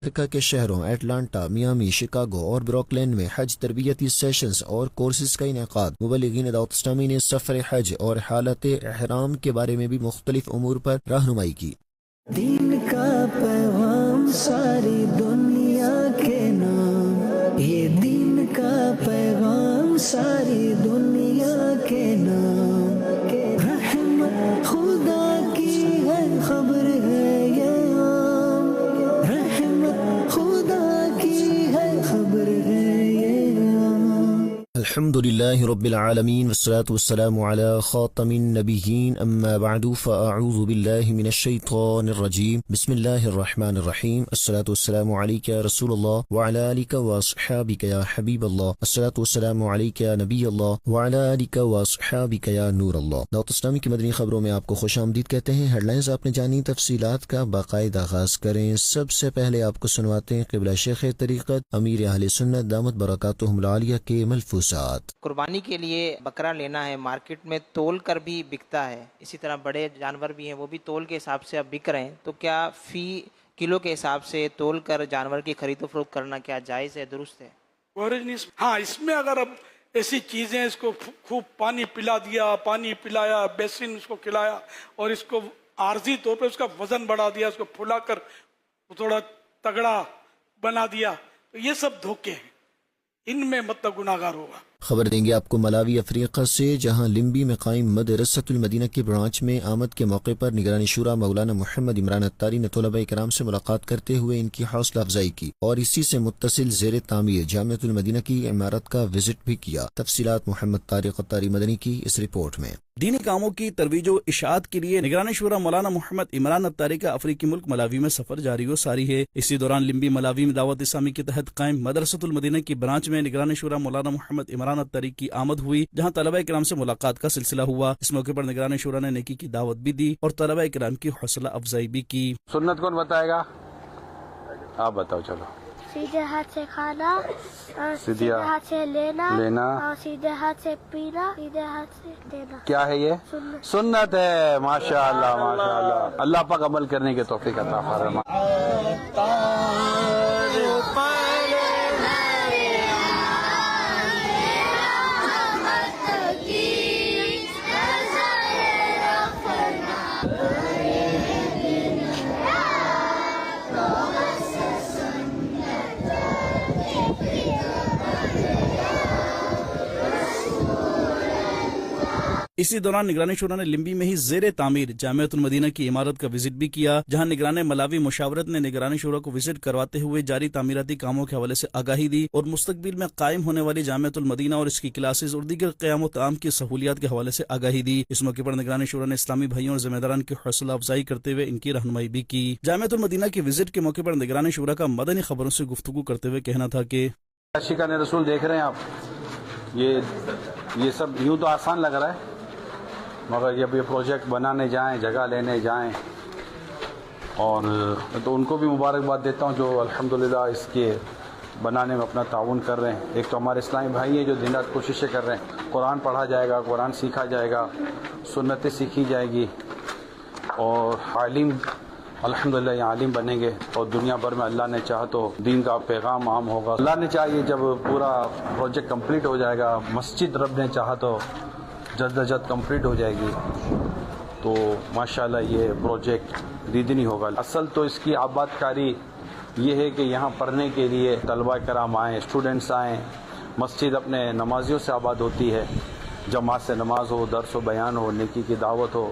امریکہ کے شہروں ایٹلانٹا، Miami, Chicago اور بروکلین میں حج تربیتی سیشنز اور کورسز کا انعقاد۔ مبلغین دعوت اسلامی نے سفر حج اور حالت احرام کے بارے میں بھی مختلف امور پر رہنمائی کی۔ دین کا پیغام ساری دنیا کے نام، یہ دین کا پیغام ساری دنیا کے نام، رحمت خدا کی ہے خبر ہے یہ عام، رحمت خدا کی ہے خبر ہے یہ عام۔ الحمد لله رب العالمين والصلاة والسلام على خاتم النبيين أما بعد فأعوذ بالله من الشيطان الرجيم بسم الله الرحمن الرحيم الصلاة والسلام عليك يا رسول الله وعلى آلك وأصحابك يا حبيب الله الصلاة والسلام عليك يا نبي الله وعلى آلك وأصحابك يا نور الله۔ دعوت اسلامی کی مدنی خبروں میں آپ کو خوش آمدید کہتے ہیں۔ ہیڈ لائنز آپ نے جانی، تفصیلات کا باقاعدہ آغاز کریں۔ سب سے پہلے آپ کو سنواتے ہیں قبلہ شیخ طریقت امیر اہل سنت دامت برکاتہم العالیہ کے ملفوظات۔ قربانی کے لیے بکرا لینا ہے، مارکیٹ میں تول کر بھی بکتا ہے، اسی طرح بڑے جانور بھی ہیں وہ بھی تول کے حساب سے اب بک رہے ہیں، تو کیا فی کلو کے حساب سے تول کر جانور کی خرید و فروخت کرنا کیا جائز ہے، درست ہے؟ ہاں، اس میں اگر اب ایسی چیزیں، اس کو خوب پانی پلا دیا، پانی پلایا، بیسن اس کو کھلایا اور اس کو عارضی طور پہ اس کا وزن بڑھا دیا، اس کو پھلا کر تھوڑا تگڑا بنا دیا، تو یہ سب دھوکے ہیں، ان میں مطلب گناہگار ہوگا۔ خبر دیں گے آپ کو ملاوی افریقہ سے، جہاں لمبی میں قائم مدرسۃ المدینہ کے برانچ میں آمد کے موقع پر نگران شورا مولانا محمد عمران الطاری نے طلباء کرام سے ملاقات کرتے ہوئے ان کی حوصلہ افزائی کی اور اسی سے متصل زیر تعمیر جامعۃ المدینہ کی عمارت کا وزٹ بھی کیا۔ تفصیلات محمد طارق الطاری مدنی کی اس رپورٹ میں۔ دینی کاموں کی ترویج و اشاعت کے لیے نگران شورا مولانا محمد عمران الطاری کا افریقی ملک ملاوی میں سفر جاری و ساری ہے۔ اسی دوران لمبی ملاوی میں دعوت اسلامی کے تحت قائم مدرسۃ المدینہ کی برانچ میں نگران شورا مولانا محمد عمران الطاری کی آمد ہوئی، جہاں طلباء کرام سے ملاقات کا سلسلہ ہوا۔ اس موقع پر نگران شورا نے نیکی کی دعوت بھی دی اور طلباء کرام کی حوصلہ افزائی بھی کی۔ سنت کون بتائے گا؟ آپ بتاؤ۔ چلو، سیدھے ہاتھ سے کھانا، اور سیدھے سیدھے ہاتھ سے لینا، اور سیدھے ہاتھ سے پینا، سیدھے ہاتھ سے دینا۔ کیا ہے یہ؟ سنت ہے۔ ماشاء اللہ، ماشاء اللہ، اللہ پاک عمل کرنے کے توفیق عطا فرمائے۔ اسی دوران نگران شورا نے لمبی میں ہی زیر تعمیر جامعۃ المدینہ کی عمارت کا وزٹ بھی کیا، جہاں نگران ملاوی مشاورت نے نگران شورا کو وزٹ کرواتے ہوئے جاری تعمیراتی کاموں کے حوالے سے آگاہی دی اور مستقبل میں قائم ہونے والی جامعۃ المدینہ اور اس کی کلاسز اور دیگر قیام و تعام کی سہولیات کے حوالے سے آگاہی دی۔ اس موقع پر نگران شورا نے اسلامی بھائیوں اور ذمہ داران کی حوصلہ افزائی کرتے ہوئے ان کی رہنمائی بھی کی۔ جامعۃ المدینہ کے وزٹ کے موقع پر نگران شورا کا مدنی خبروں سے گفتگو کرتے ہوئے کہنا تھا کہ عاشقان رسول دیکھ رہے ہیں آپ، یہ سب یوں تو آسان لگ رہا ہے، مگر جب یہ پروجیکٹ بنانے جائیں، جگہ لینے جائیں، اور تو ان کو بھی مبارکباد دیتا ہوں جو الحمدللہ اس کے بنانے میں اپنا تعاون کر رہے ہیں۔ ایک تو ہمارے اسلامی بھائی ہیں جو دن رات کوششیں کر رہے ہیں، قرآن پڑھا جائے گا، قرآن سیکھا جائے گا، سنتیں سیکھی جائے گی، اور عالم الحمدللہ یہ عالم بنیں گے، اور دنیا بھر میں اللہ نے چاہا تو دین کا پیغام عام ہوگا۔ اللہ نے چاہیے جب پورا پروجیکٹ کمپلیٹ ہو جائے گا، مسجد رب نے چاہا تو جلد از جلد کمپلیٹ ہو جائے گی، تو ماشاءاللہ یہ پروجیکٹ دیدنی ہوگا۔ اصل تو اس کی آباد کاری یہ ہے کہ یہاں پڑھنے کے لیے طلباء کرام آئیں، اسٹوڈنٹس آئیں، مسجد اپنے نمازیوں سے آباد ہوتی ہے، جماعت سے نماز ہو، درس و بیان ہو، نیکی کی دعوت ہو،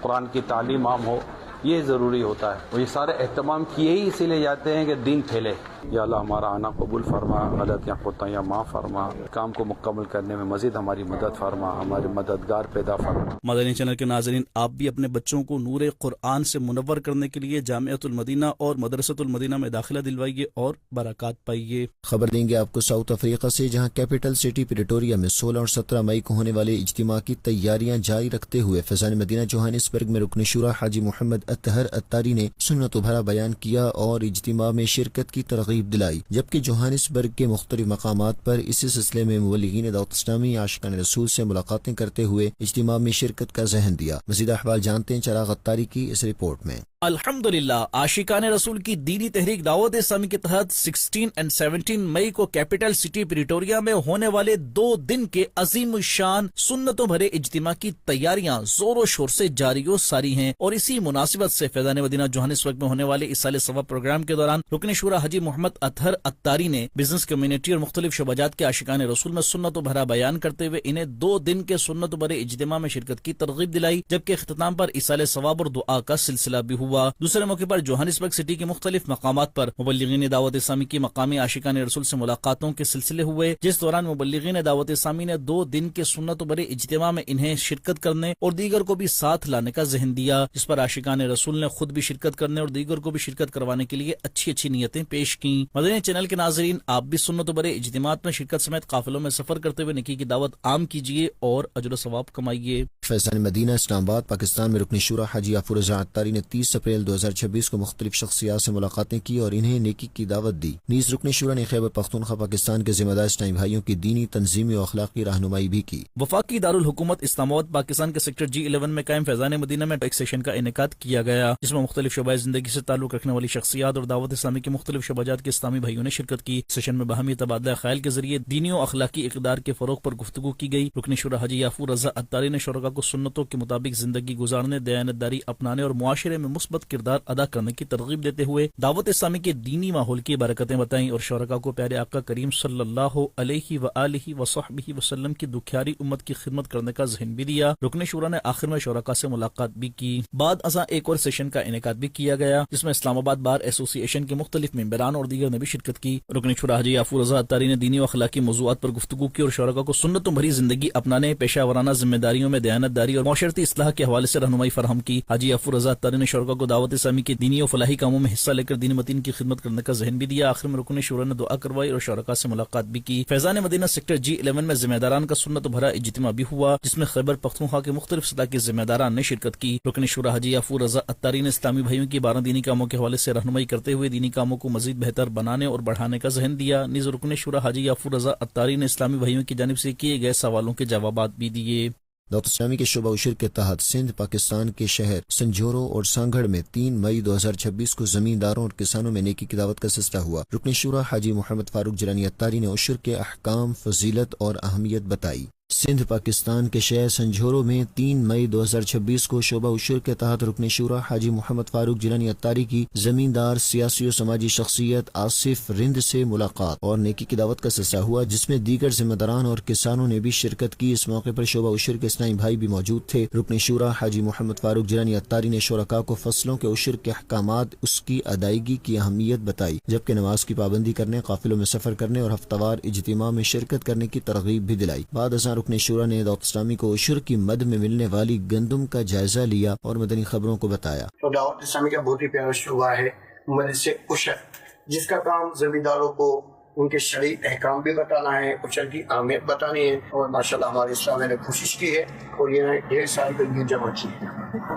قرآن کی تعلیم عام ہو، یہ ضروری ہوتا ہے، اور یہ سارے اہتمام کیے ہی اسی لیے جاتے ہیں کہ دین پھیلے۔ یا اللہ ہمارا آنا قبول فرما، غلطیاں خطائیاں معاف فرما، کام کو مکمل کرنے میں مزید ہماری مدد فرما، ہمارے مددگار پیدا فرما۔ مدنی چینل کے ناظرین، آپ بھی اپنے بچوں کو نور قرآن سے منور کرنے کے لیے جامعۃ المدینہ اور مدرسۃ المدینہ میں داخلہ دلوائیے اور برکات پائیے۔ خبر دیں گے آپ کو ساؤتھ افریقہ سے، جہاں کیپٹل سٹی پریٹوریا میں 16 اور 17 مئی کو ہونے والے اجتماع کی تیاریاں جاری رکھتے ہوئے فیضان مدینہ جوہانسبرگ میں رکن شورا حاجی محمد اطہر الطاری نے سنت و بھرا بیان کیا اور اجتماع میں شرکت کی ترغیب ترغیب دلائی، جبکہ جوہانسبرگ کے مختلف مقامات پر اسی سلسلے میں مبلغین دعوت اسلامی عاشقان رسول سے ملاقاتیں کرتے ہوئے اجتماع میں شرکت کا ذہن دیا۔ مزید احوال جانتے ہیں چراغ اتاری کی اس رپورٹ میں۔ الحمدللہ، عاشقان رسول کی دینی تحریک دعوت اسلامی کے تحت 16 اور 17 مئی کو کیپٹل سٹی پریٹوریا میں ہونے والے 2 دن کے عظیم الشان سنتوں بھرے اجتماع کی تیاریاں زور و شور سے جاری و ساری ہیں، اور اسی مناسبت سے فیضان مدینہ جوہانسبرگ میں ہونے والے ایصال ثواب پروگرام کے دوران رکن شورا حاجی محمد اطہر اتاری نے بزنس کمیونٹی اور مختلف شعبات کے عاشقان رسول میں سنتوں بھرا بیان کرتے ہوئے انہیں 2 دن کے سنتوں بھرے اجتماع میں شرکت کی ترغیب دلائی، جبکہ اختتام پر ایصال ثواب اور دعا کا سلسلہ بھی ہوا۔ دوسرے موقع پر جوہانسبرگ سٹی کے مختلف مقامات پر مبلغین دعوت اسلامی کی مقامی عاشقان رسول سے ملاقاتوں کے سلسلے ہوئے، جس دوران مبلغین دعوت اسلامی نے 2 دن کے سنتوں بھرے اجتماع میں انہیں شرکت کرنے اور دیگر کو بھی ساتھ لانے کا ذہن دیا، جس پر عاشقان رسول نے خود بھی شرکت کرنے اور دیگر کو بھی شرکت کروانے کے لیے اچھی نیتیں پیش کی۔ مدنی چینل کے ناظرین، آپ بھی سنتوں بھرے اجتماعات میں شرکت سمیت قافلوں میں سفر کرتے ہوئے نیکی کی دعوت عام کیجیے اور اجر و ثواب کمائیے۔ فیضان مدینہ اسلام آباد پاکستان میں رکن شورا حاجی غفور رضا اتاری نے 30 اپریل 2026 کو مختلف شخصیات سے ملاقاتیں کی اور انہیں نیکی کی دعوت دی۔ نیز رکن شورا نے خیبر پختونخوا پاکستان کے ذمہ دار اسلامی بھائیوں کی دینی، تنظیمی و اخلاقی رہنمائی بھی کی۔ وفاقی دارالحکومت اسلام آباد پاکستان کے سیکٹر G11 میں قائم فیضان مدینہ میں ایک سیشن کا انعقاد کیا گیا، جس میں مختلف شعبۂ زندگی سے تعلق رکھنے والی شخصیات اور دعوت اسلامی کے مختلف شعبات کے اسلامی بھائیوں نے شرکت کی۔ سیشن میں باہمی تبادلہ خیال کے ذریعے دینی و اخلاقی اقدار کے فروغ پر گفتگو کی گئی۔ رکن شورا حاجی غفور رضا اتاری نے شرکاء کو سنتوں کے مطابق زندگی گزارنے، دیانتداری اپنانے اور معاشرے میں مثبت کردار ادا کرنے کی ترغیب دیتے ہوئے دعوت اسلامی کے دینی ماحول کی برکتیں بتائیں اور شرکاء کو پیارے آقا کریم صلی اللہ علیہ وآلہ وصحبہ وسلم کی دکھیاری امت کی خدمت کرنے کا ذہن بھی دیا۔ رکن شورا نے آخر میں شرکاء سے ملاقات بھی کی۔ بعد ازاں ایک اور سیشن کا انعقاد بھی کیا گیا، جس میں اسلام آباد بار ایسوسی ایشن کے مختلف ممبران اور دیگر نے بھی شرکت کی۔ رکن شورا حاجی غفور رضا اتاری نے دینی و اخلاقی موضوعات پر گفتگو کی اور شرکاء کو سنتوں بھری زندگی اپنانے، پیشہ ورانہ ذمہ داریوں میں دیانتداری اور معاشرتی اصلاح کے حوالے سے رہنمائی فراہم کی۔ حاجی غفور رضا اتاری نے شرکاء کو دعوت اسلامی کے دینی و فلاحی کاموں میں حصہ لے کر دین متین کی خدمت کرنے کا ذہن بھی دیا۔ آخر میں رکن شورا نے دعا کروائی اور شرکاء سے ملاقات بھی کی۔ فیضان مدینہ سیکٹر G11 میں ذمہ داران کا سنت بھرا اجتماع بھی ہوا، جس میں خیبر پختونخوا کے مختلف سطح کے ذمہ داران نے شرکت کی۔ رکن شورا حاجی غفور رضا اتاری نے اسلامی بھائیوں کی 12 دینی کاموں کے حوالے سے رہنمائی کرتے ہوئے دینی کاموں کو مزید بہتر بنانے اور بڑھانے کا ذہن دیا۔ نیز رکن شورا حاجی غفور رضا اتاری نے اسلامی بھائیوں کی جانب سے کیے گئے سوالوں کے جوابات بھی دیے۔ دعوت اسلامی کے شعبہ اشر کے تحت سندھ پاکستان کے شہر سنجورو اور سانگھڑ میں 3 مئی 2026 کو زمینداروں اور کسانوں میں نیکی کی دعوت کا سلسلہ ہوا۔ رکن شورا حاجی محمد فاروق جیلانی اتاری نے اشر کے احکام، فضیلت اور اہمیت بتائی۔ سندھ پاکستان کے شہر سنجھورو میں 3 مئی 2026 کو شعبہ اشر کے تحت رکن شورا حاجی محمد فاروق جیلانی اتاری کی زمیندار، سیاسی و سماجی شخصیت آصف رند سے ملاقات اور نیکی کی دعوت کا سلسلہ ہوا، جس میں دیگر ذمہ داران اور کسانوں نے بھی شرکت کی۔ اس موقع پر شعبہ اشر کے اسلامی بھائی بھی موجود تھے۔ رکن شورا حاجی محمد فاروق جیلانی اتاری نے شرکاء کو فصلوں کے اشر کے احکامات، اس کی ادائیگی کی اہمیت بتائی، جبکہ نماز کی پابندی کرنے، قافلوں میں سفر کرنے اور ہفتہ وار اجتماع میں شرکت کرنے کی ترغیب بھی دلائی۔ بعد ازاں رکن شورا نے دعوت اسلامی کو اشر کی مد میں ملنے والی گندم کا جائزہ لیا اور مدنی خبروں کو بتایا۔ تو دعوت اسلامی کا بہت ہی پیارا شعبہ ہے مجلس اشر، جس کا کام زمینداروں کو ان کے شرعی احکام بھی بتانا ہے، اشر کی اہمیت بتانی ہے، اور ماشاءاللہ ہمارے اسلام نے کوشش کی ہے اور یہ ڈھیر سال تک یہ جمع کی ہے،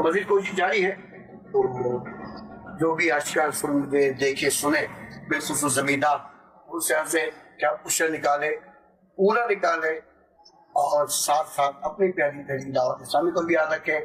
مزید کوشش جاری ہے۔ تو جو بھی عاشقان رسول مجھے دیکھے سنے، بالخصوص زمیندار، اس سے کیا اشر نکالے، پورا نکالے، اور ساتھ ساتھ اپنی پیاری پیاری دعوت اسلامی کو بھی یاد رکھیں۔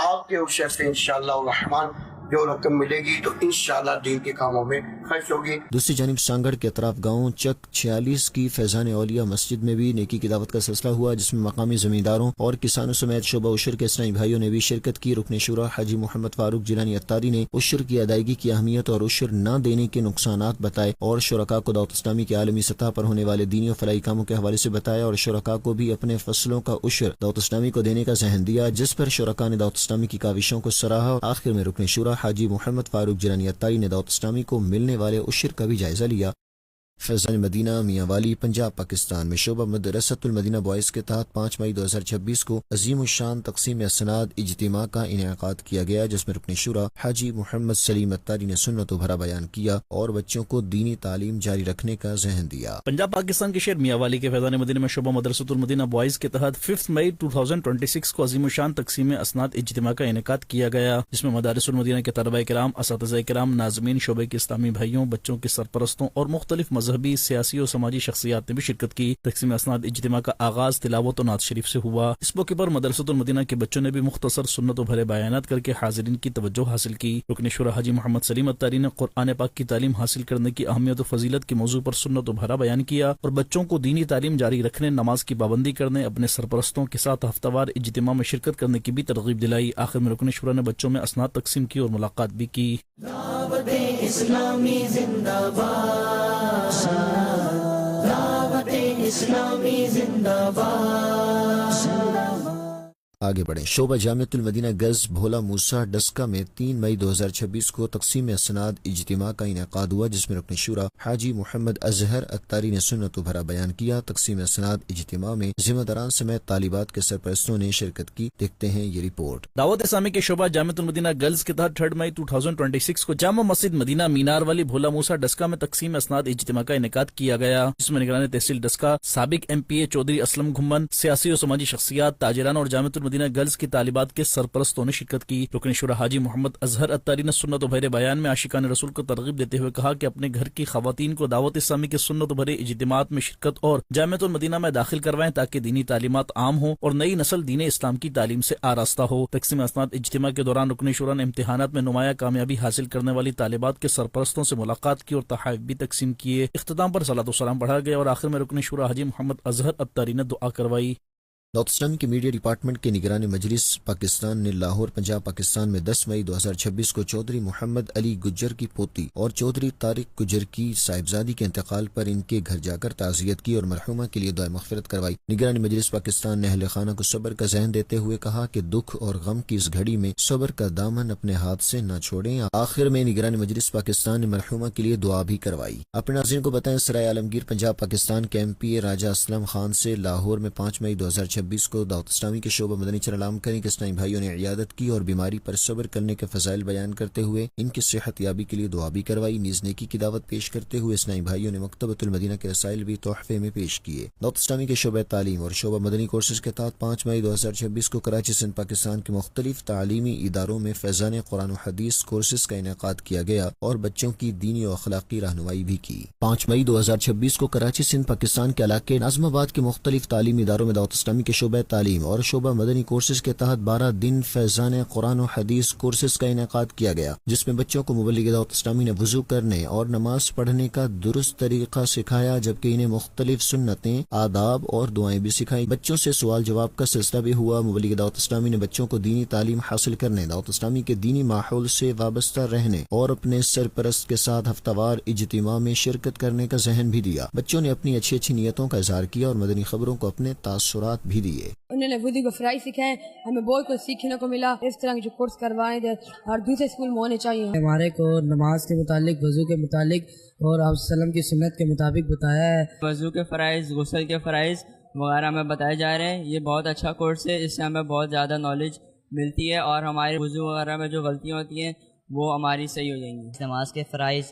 آپ کے اشر سے انشاءاللہ الرحمن جو رقم ملے گی تو انشاءاللہ دین کے کاموں میں خرچ ہوگی۔ دوسری جانب سانگڑ کے اطراف گاؤں چک 46 کی فیضان اولیاء مسجد میں بھی نیکی کی دعوت کا سلسلہ ہوا، جس میں مقامی زمینداروں اور کسانوں سمیت شعبہ اشر کے اسلامی بھائیوں نے بھی شرکت کی۔ رکن شورا حاجی محمد فاروق جیلانی اتاری نے اشر کی ادائیگی کی اہمیت اور اشر نہ دینے کے نقصانات بتائے اور شرکاء کو دعوت اسلامی کے عالمی سطح پر ہونے والے دینی و فلاحی کاموں کے حوالے سے بتایا اور شرکاء کو بھی اپنے فصلوں کا اشر دعوت اسلامی کو دینے کا ذہن دیا، جس پر شرکاء نے دعوت اسلامی کی کاوشوں کو سراہا۔ آخر میں رکن شورا حاجی محمد فاروق جیلانی اتاری نے دعوت اسلامی کو ملنے والے اشر کا بھی جائزہ لیا۔ فیضان مدینہ میاں والی پنجاب پاکستان میں شعبہ مدرسۃ المدینہ بوائز کے تحت 5 مئی 2026 کو عظیم الشان تقسیم اسناد اجتماع کا انعقاد کیا گیا، جس میں رکن شورا حاجی محمد سلیم اتاری نے سنت و بھرا بیان کیا اور بچوں کو دینی تعلیم جاری رکھنے کا ذہن دیا۔ پنجاب پاکستان کے شہر میاں والی کے فیضان مدینہ میں شعبہ مدرسۃ المدینہ بوائز کے تحت 5 مئی 2026 کو عظیم الشان تقسیم اسناد اجتماع کا انعقاد کیا گیا، جس میں مدارس المدینہ کے طلبہ کرام، اساتذہ کرام، ناظمین، شعبے کے اسلامی بھائیوں، بچوں کے سرپرستوں اور مختلف مذہبی، سیاسی اور سماجی شخصیات نے بھی شرکت کی۔ تقسیم اسناد اجتماع کا آغاز تلاوت و نعت شریف سے ہوا۔ اس موقع پر مدرسۃ المدینہ کے بچوں نے بھی مختصر سنت و بھرے بیانات کر کے حاضرین کی توجہ حاصل کی۔ رکن شورا حاجی محمد سلیم اتاری نے قرآن پاک کی تعلیم حاصل کرنے کی اہمیت و فضیلت کے موضوع پر سنت و بھرا بیان کیا اور بچوں کو دینی تعلیم جاری رکھنے، نماز کی پابندی کرنے، اپنے سرپرستوں کے ساتھ ہفتہ وار اجتماع میں شرکت کرنے کی بھی ترغیب دلائی۔ آخر میں رکن شورا نے بچوں میں اسناد تقسیم کی اور ملاقات بھی کی۔ دعوت اسلامی زندہ باد، دعوت اسلامی زندہ باد۔ آگے بڑھیں۔ شعبہ جامعۃ المدینہ گز بھولا موسیٰ ڈسکا میں 3 مئی 2026 کو تقسیم اسناد اجتماع کا انعقاد ہوا، جس میں رکن شورا حاجی محمد اظہر اتاری نے سنت و بھرا بیان کیا۔ تقسیم اسناد اجتماع میں ذمہ داران سمیت طالبات کے سرپرستوں نے شرکت کی۔ دیکھتے ہیں یہ رپورٹ۔ دعوت اسلامی کے شعبہ جامعۃ المدینہ گرلز کے تحت 3 مئی 2026 کو جامع مسجد مدینہ مینار والی بھولا موسیٰ ڈسکا میں تقسیم اسناد اجتماع کا انعقاد کیا گیا، جس میں نگران تحصیل ڈسکا، سابق MP چودھری اسلم گھمن، سیاسی اور سماجی شخصیات، تاجران اور جامعۃ المدینہ گرلز کی طالبات کے سرپرستوں نے شرکت کی۔ رکن شورا حاجی محمد اظہر اتاری نے سنت و بھرے بیان میں عاشقان رسول کو ترغیب دیتے ہوئے کہا کہ اپنے گھر کی خواتین کو دعوت اسلامی کے سنت و بھرے اجتماعات میں شرکت اور جامعۃ المدینہ میں داخل کروائیں تاکہ دینی تعلیمات عام ہوں اور نئی نسل دین اسلام کی تعلیم سے آراستہ ہو۔ تقسیم اسناد اجتماع کے دوران رکن شورا نے امتحانات میں نمایاں کامیابی حاصل کرنے والی طالبات کے سرپرستوں سے ملاقات کی اور تحائف بھی تقسیم کیے۔ اختتام پر صلاۃ و سلام پڑھا گیا اور آخر میں رکن شورا حاجی محمد اظہر اتاری نے دعا کروائی۔ دعوت اسلامی کے میڈیا ڈپارٹمنٹ کے نگران مجلس پاکستان نے لاہور پنجاب پاکستان میں 10 مئی 2026 کو چودھری محمد علی گجر کی پوتی اور چودھری طارق گجر کی صاحبزادی کے انتقال پر ان کے گھر جا کر تعزیت کی اور مرحومہ کے لیے دعائے مغفرت کروائی۔ نگران مجلس پاکستان نے اہل خانہ کو صبر کا ذہن دیتے ہوئے کہا کہ دکھ اور غم کی اس گھڑی میں صبر کا دامن اپنے ہاتھ سے نہ چھوڑیں۔ آخر میں نگران مجلس پاکستان نے مرحومہ کے لیے دعا بھی کروائی۔ اپنے ناظرین کو بتائیں، سرائے عالمگیر پنجاب پاکستان کے MP راجہ اسلم خان سے لاہور میں 5 مئی 2026 کو دعوت اسلامی کے شعبہ مدنی چرلام کریں کہ اسلامی بھائیوں نے عیادت کی اور بیماری پر صبر کرنے کے فضائل بیان کرتے ہوئے ان کی صحت یابی کے لیے دعا بھی کروائی۔ نیز نیکی کی دعوت پیش کرتے ہوئے اسلامی بھائیوں نے مکتبۃ المدینہ کے رسائل بھی تحفے میں پیش کیے۔ دعوت اسلامی کے شعبہ تعلیم اور شعبہ مدنی کورسز کے تحت 5 مئی 2026 کو کراچی سندھ پاکستان کے مختلف تعلیمی اداروں میں فیضان قرآن و حدیث کورسز کا انعقاد کیا گیا اور بچوں کی دینی و اخلاقی رہنمائی بھی کی۔ 5 مئی 2026 کو کراچی سندھ پاکستان کے علاقے ناظم آباد کے مختلف تعلیمی اداروں میں دعوت اسلامی کے شعبہ تعلیم اور شعبہ مدنی کورسز کے تحت 12 دن فیضان قرآن و حدیث کورسز کا انعقاد کیا گیا، جس میں بچوں کو مبلغ دعوت اسلامی نے وضو کرنے اور نماز پڑھنے کا درست طریقہ سکھایا، جبکہ انہیں مختلف سنتیں، آداب اور دعائیں بھی سکھائی۔ بچوں سے سوال جواب کا سلسلہ بھی ہوا۔ مبلغ دعوت اسلامی نے بچوں کو دینی تعلیم حاصل کرنے، دعوت اسلامی کے دینی ماحول سے وابستہ رہنے اور اپنے سرپرست کے ساتھ ہفتہ وار اجتماع میں شرکت کرنے کا ذہن بھی دیا۔ بچوں نے اپنی اچھی اچھی نیتوں کا اظہار کیا اور مدنی خبروں کو اپنے تاثرات بھی دیے۔ انہوں نے وضو کو فرائی سکھائے، ہمیں بہت کچھ سیکھنے کو ملا۔ اس طرح کے جو کورس کروائے تھے اور دوسرے اسکول میں ہونے چاہیے۔ ہمارے کو نماز کے متعلق، وضو کے متعلق اور آپ وسلم کی سنت کے مطابق بتایا ہے۔ وضو کے فرائض، غسل کے فرائض وغیرہ ہمیں بتائے جا رہے ہیں۔ یہ بہت اچھا کورس ہے، اس سے ہمیں بہت زیادہ نالج ملتی ہے اور ہمارے وضو وغیرہ میں جو غلطیاں ہوتی ہیں وہ ہماری صحیح ہو جائیں گی۔ نماز کے فرائض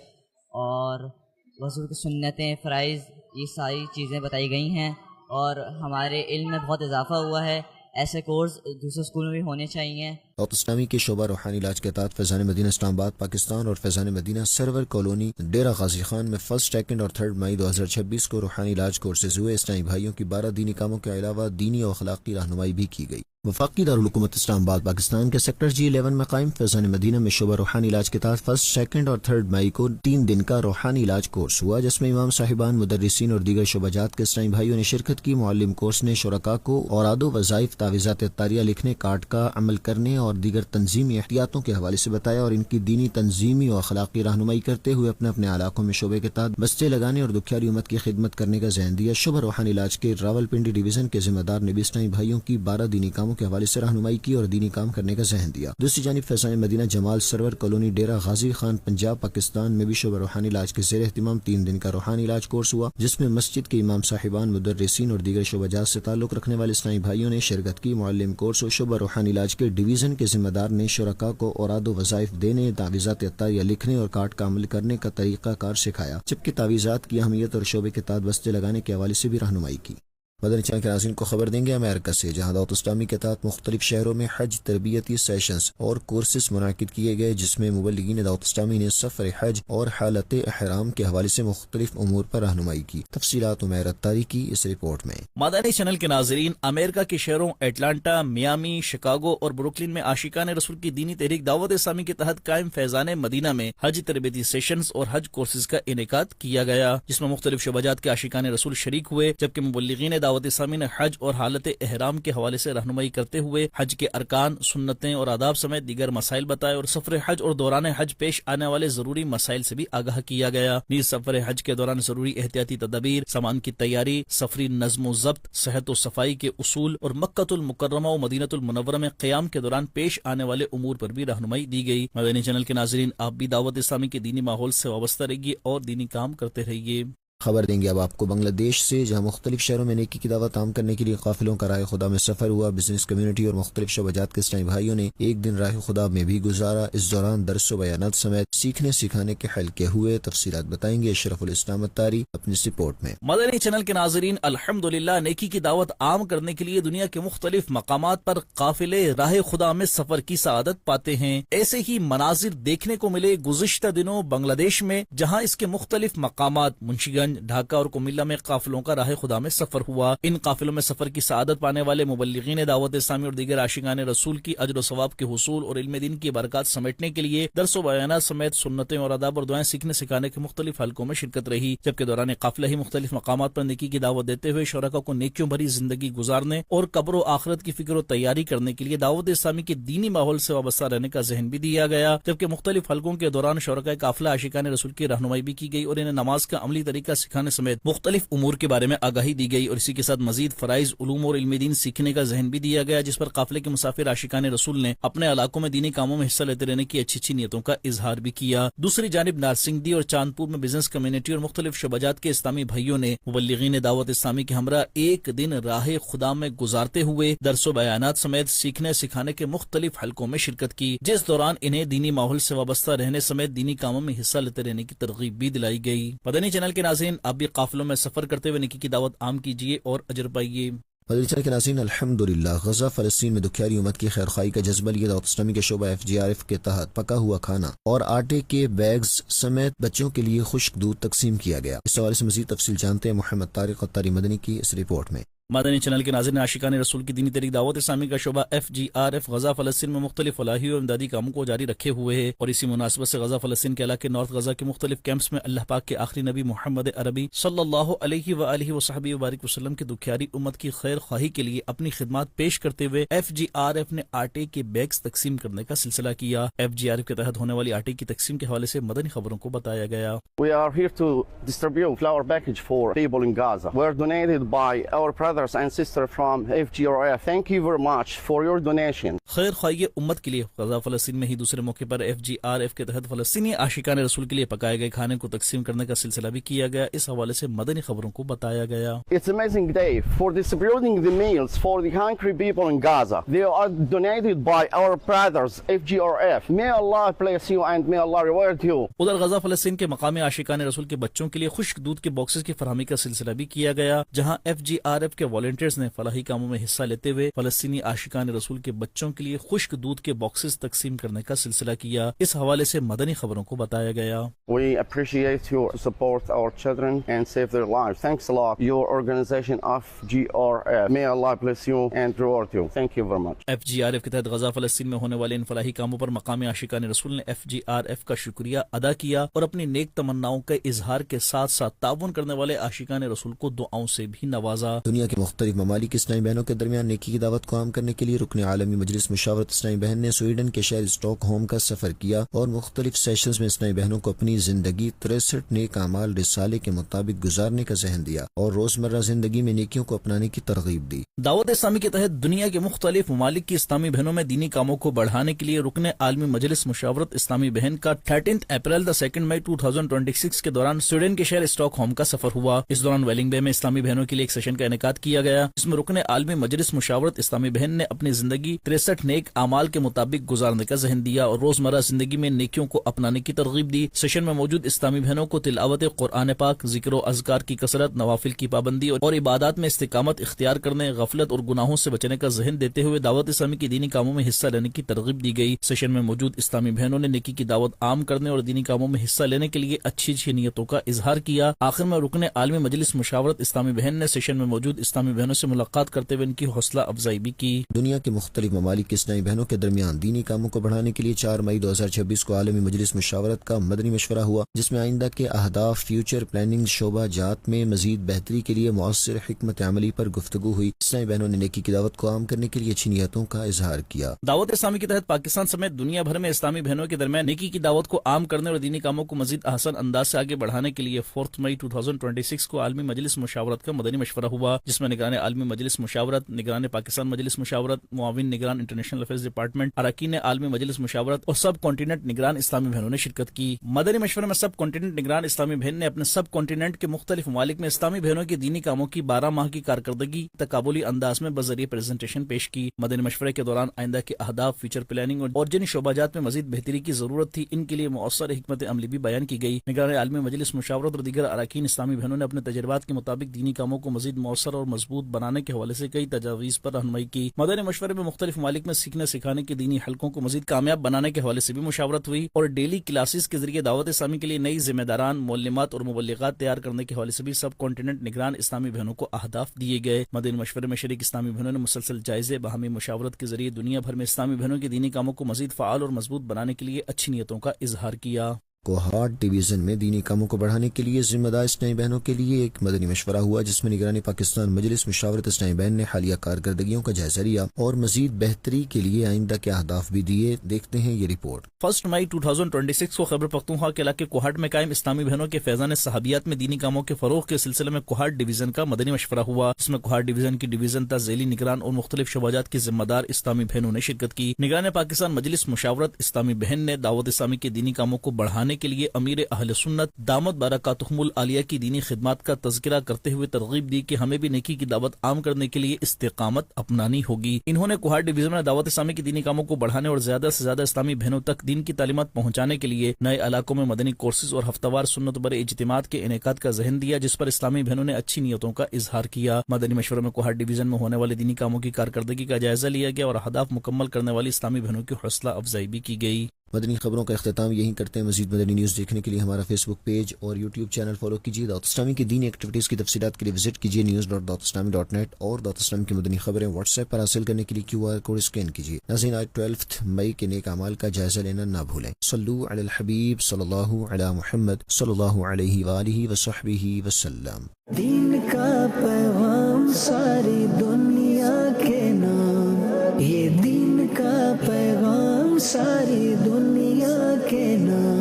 اور وضو کی سنتیں، فرائض، یہ ساری چیزیں بتائی گئی ہیں اور ہمارے علم میں بہت اضافہ ہوا ہے۔ ایسے کورس دوسرے اسکول میں بھی ہونے چاہیے۔ دعوت اسلامی کے شعبہ روحانی علاج کے تحت فیضان مدینہ اسلام آباد پاکستان اور فیضان مدینہ سرور کالونی ڈیرہ غازی خان میں 1، 2 اور 3 مئی 2026 کو روحانی علاج کورسز ہوئے۔ اسلامی بھائیوں کی 12 دینی کاموں کے علاوہ دینی اور اخلاقی رہنمائی بھی کی گئی۔ وفاقی دارالحکومت اسلام آباد پاکستان کے سیکٹر G11 میں قائم فیضان مدینہ میں شعبہ روحانی علاج کے تحت 1، 2 اور 3 مئی کو 3 دن کا روحانی علاج کورس ہوا، جس میں امام صاحبان، مدرسین اور دیگر شعبہ جات کے اسلامی بھائیوں نے شرکت کی۔ معلم کورس نے شرکاء کو اوراد و وظائف، تعویذات اطاریہ لکھنے، کارڈ کا عمل کرنے اور دیگر تنظیمی احتیاطوں کے حوالے سے بتایا اور ان کی دینی تنظیمی اور اخلاقی رہنمائی کرتے ہوئے اپنے اپنے علاقوں میں شعبے کے تحت بستے لگانے اور دکھیاری امت کی خدمت کرنے کا ذہن دیا۔ شعبہ روحانی علاج کے راولپنڈی ڈویژن کے ذمہ دار نے بھی اسلامی بھائیوں کی 12 دینی کاموں کے حوالے سے رہنمائی کی اور دینی کام کرنے کا ذہن دیا۔ دوسری جانب فیضان مدینہ جمال سرور کالونی ڈیرہ غازی خان پنجاب پاکستان میں بھی شعبہ روحانی علاج کے زیر اہتمام 3 دن کا روحانی علاج کورس ہوا، جس میں مسجد کے امام صاحبان، مدرسین اور دیگر شعبہ جات سے تعلق رکھنے والے اسلامی بھائیوں نے شرکت کی۔ معلم کورس اور شعبہ روحانی علاج کے ڈویژن کے ذمہ دار نے شرکاء کو اوراد و وظائف دینے، تعویذات عطاریہ لکھنے اور کارڈ کا عمل کرنے کا طریقہ کار سکھایا، جبکہ تعویذات کی اہمیت اور شعبے کے تحت بستے لگانے کے حوالے سے بھی رہنمائی کی۔ مدنی چینل کے ناظرین کو خبر دیں گے امریکہ سے، جہاں دعوت اسلامی کے تحت مختلف شہروں میں حج تربیتی سیشنز اور کورسز منعقد کیے گئے، جس میں مبلغین دعوت اسلامی نے سفر حج اور حالت احرام کے حوالے سے مختلف امور پر رہنمائی کی۔ تفصیلات عمیر اتاری کی اس رپورٹ میں۔ مدنی چینل کے ناظرین، امریکہ کے شہروں ایٹلانٹا، میامی، شکاگو اور بروکلن میں عاشقان رسول کی دینی تحریک دعوت اسلامی کے تحت قائم فیضان مدینہ میں حج تربیتی سیشنز اور حج کورسز کا انعقاد کیا گیا، جس میں مختلف شعبہ جات کے عاشقان رسول شریک ہوئے، جبکہ مبلغین دعوت اسلامی نے حج اور حالت احرام کے حوالے سے رہنمائی کرتے ہوئے حج کے ارکان، سنتیں اور آداب سمیت دیگر مسائل بتائے اور سفر حج اور دوران حج پیش آنے والے ضروری مسائل سے بھی آگاہ کیا گیا۔ نیز سفر حج کے دوران ضروری احتیاطی تدابیر، سامان کی تیاری، سفری نظم و ضبط، صحت و صفائی کے اصول اور مکہ المکرمہ و مدینہ المنورہ میں قیام کے دوران پیش آنے والے امور پر بھی رہنمائی دی گئی۔ مدنی چینل کے ناظرین، آپ بھی دعوت اسلامی کے دینی ماحول سے وابستہ رہیے اور دینی کام کرتے رہیے۔ خبر دیں گے اب آپ کو بنگلہ دیش سے، جہاں مختلف شہروں میں نیکی کی دعوت عام کرنے کے لیے قافلوں کا راہ خدا میں سفر ہوا۔ بزنس کمیونٹی اور مختلف شعبہ جات کے اسلامی بھائیوں نے ایک دن راہ خدا میں بھی گزارا۔ اس دوران درس و بیانات سمیت سیکھنے سکھانے کے حلقے ہوئے۔ تفصیلات بتائیں گے اشرف الاسلام اتاری اپنی رپورٹ میں۔ مدنی چینل کے ناظرین، الحمدللہ نیکی کی دعوت عام کرنے کے لیے دنیا کے مختلف مقامات پر قافلے راہ خدا میں سفر کی سعادت پاتے ہیں۔ ایسے ہی مناظر دیکھنے کو ملے گزشتہ دنوں بنگلہ دیش میں، جہاں اس کے مختلف مقامات منشی گنج، ڈھاکہ اور کمیلا میں قافلوں کا راہ خدا میں سفر ہوا۔ ان قافلوں میں سفر کی سعادت پانے والے مبلغین دعوت اسلامی اور دیگر عاشقان رسول کی اجر و ثواب کے حصول اور علم دین کی برکات سمیٹنے کے لیے درس و بیانات سمیت سنتیں اور آداب اور دعائیں سیکھنے سکھانے کے مختلف حلقوں میں شرکت رہی، جبکہ دوران قافلہ ہی مختلف مقامات پر نیکی کی دعوت دیتے ہوئے شرکاء کو نیکیوں بھری زندگی گزارنے اور قبر و آخرت کی فکر و تیاری کرنے کے لیے دعوت اسلامی کے دینی ماحول سے وابستہ رہنے کا ذہن بھی دیا گیا، جبکہ مختلف حلقوں کے دوران شرکاء قافلہ عاشقان رسول کی رہنمائی بھی کی گئی اور انہیں نماز کا عملی طریقہ سکھانے سمیت مختلف امور کے بارے میں آگاہی دی گئی، اور اسی کے ساتھ مزید فرائض، علوم اور علم دین سیکھنے کا ذہن بھی دیا گیا، جس پر قافلے کے مسافر عاشقان رسول نے اپنے علاقوں میں دینی کاموں میں حصہ لیتے رہنے کی اچھی نیتوں کا اظہار بھی کیا۔ دوسری جانب نارسنگدی اور چاندپور میں بزنس کمیونٹی اور مختلف شعبہ جات کے اسلامی بھائیوں نے مبلغین دعوت اسلامی کے ہمراہ ایک دن راہ خدا میں گزارتے ہوئے درس و بیانات سمیت سیکھنے سکھانے کے مختلف حلقوں میں شرکت کی، جس دوران انہیں دینی ماحول سے وابستہ رہنے سمیت دینی کاموں میں حصہ لیتے رہنے کی ترغیب بھی دلائی گئی۔ مدنی چینل کے ناظرین، آپ بھی قافلوں میں سفر کرتے ہوئے نیکی کی دعوت عام کیجیے اور اجر پائیے۔ مدنی چینل کے ناظرین، الحمدللہ غزہ فلسطین میں دکھیاری امت کی خیرخواہی کا جذبہ لیے دعوت اسلامی کے شعبہ FGRF کے تحت پکا ہوا کھانا اور آٹے کے بیگز سمیت بچوں کے لیے خشک دودھ تقسیم کیا گیا۔ اس حوالے سے مزید تفصیل جانتے ہیں محمد طارق اتاری مدنی کی اس رپورٹ میں۔ مدنی چینل کے ناظرین، عاشقان رسول کی دینی تحریک دعوت اسلامی کا شعبہ FGRF غزہ فلسطین میں مختلف فلاحی اور امدادی کاموں کو جاری رکھے ہوئے ہے، اور اسی مناسبت سے غزہ فلسطین کے علاقے نارتھ غزہ کے مختلف کیمپس میں اللہ پاک کے آخری نبی محمد عربی صلی اللہ علیہ وآلہ وصحبہ وبارک وسلم کے دکھیاری امت کی خیر خواہی کے لیے اپنی خدمات پیش کرتے ہوئے FGRF نے آٹے کے بیگز تقسیم کرنے کا سلسلہ کیا۔ FGRF کے تحت ہونے والی آٹے کی تقسیم کے حوالے سے مدنی خبروں کو بتایا گیا۔ We are here to distribute flour package for people in Gaza. We are donated by our brothers and sisters from FGRF. Thank you very much for your donation. خیر خواہی امت کے لیے غزہ فلسطین میں ہی دوسرے موقع پر FGRF کے تحت فلسطینی عاشقان رسول کے لیے پکائے گئے کھانے کو تقسیم کرنے کا سلسلہ بھی کیا گیا۔ اس حوالے سے مدنی خبروں کو بتایا گیا۔ It's an amazing day for distributing the meals for the hungry people in Gaza. They are donated by our brothers FGRF. May Allah bless you and may Allah reward you. ادھر غزہ فلسطین کے مقامی عاشقان رسول کے بچوں کے لیے خشک دودھ کے باکسز کی فراہمی کا سلسلہ بھی کیا گیا، جہاں FGRF کے والنٹیئرز نے فلاحی کاموں میں حصہ لیتے ہوئے فلسطینی عاشقان رسول کے بچوں کے لیے خشک دودھ کے باکسز تقسیم کرنے کا سلسلہ کیا۔ اس حوالے سے مدنی خبروں کو بتایا گیا۔ We appreciate your support our children and save their lives. Thanks a lot. Your organization FGRF. May Allah bless you and reward you. Thank you very much. FGRF کے تحت غزہ فلسطین میں ہونے والے ان فلاحی کاموں پر مقامی عاشقان رسول نے FGRF کا شکریہ ادا کیا اور اپنی نیک تمناؤں کے اظہار کے ساتھ ساتھ تعاون کرنے والے عاشقان رسول کو دعاؤں سے بھی نوازا۔ دنیا کے مختلف ممالک کے اسلامی بہنوں کے درمیان نیکی کی دعوت کو عام کرنے کے لیے رکن عالمی مجلس مشاورت اسلامی بہن نے سویڈن کے شہر اسٹاک ہوم کا سفر کیا اور مختلف سیشنز میں اسلامی بہنوں کو اپنی زندگی 63 نیک اعمال رسالے کے مطابق گزارنے کا ذہن دیا اور روزمرہ زندگی میں نیکیوں کو اپنانے کی ترغیب دی۔ دعوت اسلامی کے تحت دنیا کے مختلف ممالک کی اسلامی بہنوں میں دینی کاموں کو بڑھانے کے لیے رکن عالمی مجلس مشاورت اسلامی بہن کا 13 اپریل 2 مئی 2026 کے دوران سویڈن کے شہر اسٹاک ہوم کا سفر ہوا۔ اس دوران ویلنگ بے میں اسلامی بہنوں کے لیے ایک سیشن کا انعقاد کیا گیا، جس میں رکن عالمی مجلس مشاورت اسلامی بہن نے اپنی زندگی 63 نیک اعمال کے مطابق گزارنے کا ذہن دیا اور روزمرہ زندگی میں نیکیوں کو اپنانے کی ترغیب دی۔ سیشن میں موجود اسلامی بہنوں کو تلاوت قرآن پاک، ذکر و اذکار کی کثرت، نوافل کی پابندی اور عبادات میں استقامت اختیار کرنے، غفلت اور گناہوں سے بچنے کا ذہن دیتے ہوئے دعوت اسلامی کی دینی کاموں میں حصہ لینے کی ترغیب دی گئی۔ سیشن میں موجود اسلامی بہنوں نے نیکی کی دعوت عام کرنے اور دینی کاموں میں حصہ لینے کے لیے اچھی نیتوں کا اظہار کیا۔ آخر میں رکن عالمی مجلس مشاورت اسلامی بہن نے سیشن میں موجود اسلامی بہنوں سے ملاقات کرتے ہوئے ان کی حوصلہ افزائی بھی کی۔ دنیا کے مختلف ممالک کے اسلامی بہنوں کے درمیان دینی کاموں کو بڑھانے کے لیے 4 مئی 2026 کو عالمی مجلس مشاورت کا مدنی مشورہ ہوا، جس میں آئندہ کے اہداف، فیوچر پلاننگ شعبہ جات میں مزید بہتری کے لیے مؤثر حکمت عملی پر گفتگو ہوئی۔ اسلامی بہنوں نے نیکی کی دعوت کو عام کرنے کے لیے اچھی نیتوں کا اظہار کیا۔ دعوت اسلامی کے تحت پاکستان سمیت دنیا بھر میں اسلامی بہنوں کے درمیان نیکی کی دعوت کو عام کرنے اور دینی کاموں کو مزید احسن انداز سے آگے بڑھانے کے لیے 4 مئی 2026 کو عالمی مجلس مشاورت کا مدنی مشورہ ہوا، جس میں نگران عالمی مجلس مشاورت، نگران پاکستان مجلس مشاورت، معاون نگران انٹرنیشنل افیئرز ڈپارٹمنٹ، اراکین عالمی مجلس مشاورت اور سب کانٹیننٹ نگران اسلامی بہنوں نے شرکت کی۔ مدنی مشورے میں سب کانٹیننٹ نگران اسلامی بہن نے اپنے سب کانٹیننٹ کے مختلف ممالک میں اسلامی بہنوں کی دینی کاموں کی 12 ماہ کی کارکردگی تقابلی انداز میں بذریعہ پریزنٹیشن پیش کی۔ مدنی مشورے کے دوران آئندہ کے اہداف، فیوچر پلاننگ اور جن شعبہ جات میں مزید بہتری کی ضرورت تھی، ان کے لیے مؤثر حکمت عملی بھی بیان کی گئی۔ نگران عالمی مجلس مشاورت اور دیگر اراکین اسلامی بہنوں نے اپنے تجربات کے مطابق دینی کاموں کو مزید مؤثر اور مضبوط بنانے کے حوالے سے کئی تجاویز پر رہنمائی کی۔ مدنی مشورے میں مختلف ممالک میں سیکھنے سکھانے کے دینی حلقوں کو مزید کامیاب بنانے کے حوالے سے بھی مشاورت ہوئی اور ڈیلی کلاسز کے ذریعے دعوت اسلامی کے لیے نئی ذمہ داران، معلمات اور مبلغات تیار کرنے کے حوالے سے بھی سب کانٹیننٹ نگران اسلامی بہنوں کو اہداف دیے گئے۔ مدنی مشورے میں شریک اسلامی بہنوں نے مسلسل جائزے، باہمی مشاورت کے ذریعے دنیا بھر میں اسلامی بہنوں کے دینی کاموں کو مزید فعال اور مضبوط بنانے کے لیے اچھی نیتوں کا اظہار کیا۔ کوہاٹ ڈویژن میں دینی کاموں کو بڑھانے کے لیے ذمہ دار اسلامی بہنوں کے لیے ایک مدنی مشورہ ہوا، جس میں نگرانی پاکستان مجلس مشاورت اسلامی بہن نے حالیہ کارکردگیوں کا جائزہ لیا اور مزید بہتری کے لیے آئندہ کے اہداف بھی دیے۔ دیکھتے ہیں یہ رپورٹ۔ 1 مئی 2026 کو خیبر پختونخوا کے علاقے کوہاٹ میں قائم اسلامی بہنوں کے فیضان صحابیات میں دینی کاموں کے فروغ کے سلسلے میں کوہاٹ ڈویژن کا مدنی مشورہ ہوا، جس میں کوہاٹ ڈویژن کی ڈویژن تا ذیلی نگران اور مختلف شعبہ جات کی ذمہ دار اسلامی بہنوں نے شرکت کی۔ نگران پاکستان مجلس مشاورت اسلامی بہن نے دعوت اسلامی کے دینی کاموں کو بڑھانے کے لیے امیر اہل سنت دامت برکاتہم العالیہ کی دینی خدمات کا تذکرہ کرتے ہوئے ترغیب دی کہ ہمیں بھی نیکی کی دعوت عام کرنے کے لیے استقامت اپنانی ہوگی۔ انہوں نے کوہاٹ ڈویژن میں دعوت اسلامی کی دینی کاموں کو بڑھانے اور زیادہ سے زیادہ اسلامی بہنوں تک دین کی تعلیمات پہنچانے کے لیے نئے علاقوں میں مدنی کورسز اور ہفتہ وار سنت بر اجتماعات کے انعقاد کا ذہن دیا، جس پر اسلامی بہنوں نے اچھی نیتوں کا اظہار کیا۔ مدنی مشورے میں کوہاٹ ڈویژن میں ہونے والے دینی کاموں کی کارکردگی کا جائزہ لیا گیا اور اہداف مکمل کرنے والی اسلامی بہنوں کی حوصلہ افزائی بھی کی گئی۔ مدنی خبروں کا اختتام یہیں کرتے ہیں۔ مزید مدنی نیوز دیکھنے کے لیے ہمارا فیس بک پیج اور یوٹیوب چینل فالو کیجیے۔ دعوت اسلامی کی دینی ایکٹیویٹیز کی تفصیلات کے لیے وزٹ کیجیے news.dawatislami.net اور دعوت اسلامی کی مدنی خبریں واٹس ایپ پر حاصل کرنے کے لیے QR کوڈ اسکین کیجیے۔ ناظرین، آج 12 مئی کے نیک اعمال کا جائزہ لینا نہ بھولیں۔ صلو علی الحبیب صلی اللہ علی محمد صلی اللہ علیہ وآلہ وصحبہ وسلم۔ دین کا پیغام ساری دنیا کے نام، یہ دین کا پیغام ساری دنیا کے نام۔